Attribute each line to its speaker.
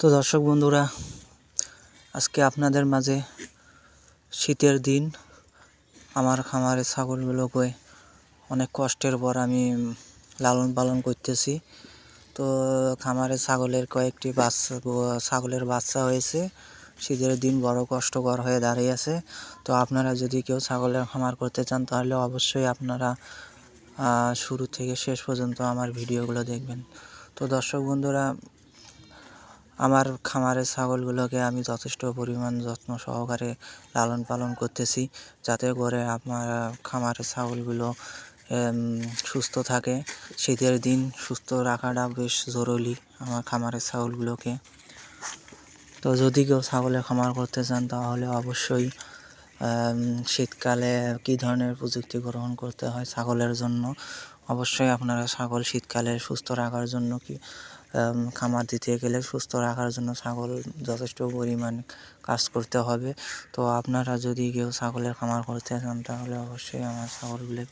Speaker 1: তো দর্শক বন্ধুরা, আজকে আপনাদের মাঝে শীতের দিন আমার খামারের ছাগলগুলোকে অনেক কষ্টের পর আমি লালন পালন করতেছি। তো খামারের ছাগলের কয়েকটি ছাগলের বাচ্চা হয়েছে। শীতের দিন বড় কষ্টকর হয়ে দাঁড়িয়েছে। তো আপনারা যদি কেউ ছাগলের খামার করতে চান তাহলে অবশ্যই আপনারা শুরু থেকে শেষ পর্যন্ত আমার ভিডিওগুলো দেখবেন। তো দর্শক বন্ধুরা, আমার খামারের ছাগলগুলোকে আমি যথেষ্ট পরিমাণ যত্ন সহকারে লালন পালন করতেছি, যাতে করে আমার খামারের ছাগলগুলো সুস্থ থাকে। শীতের দিন সুস্থ রাখাটা বেশ জরুরি আমার খামারের ছাগলগুলোকে। তো যদি কেউ ছাগলের খামার করতে চান তাহলে অবশ্যই শীতকালে কী ধরনের প্রযুক্তি গ্রহণ করতে হয় ছাগলের জন্য, অবশ্যই আপনারা ছাগল শীতকালে সুস্থ রাখার জন্য খামার দিতে গেলে সুস্থ রাখার জন্য ছাগল যথেষ্ট পরিমাণ কাজ করতে হবে। তো আপনারা যদি কেউ ছাগলের খামার করতে চান তাহলে অবশ্যই আমার ছাগলগুলো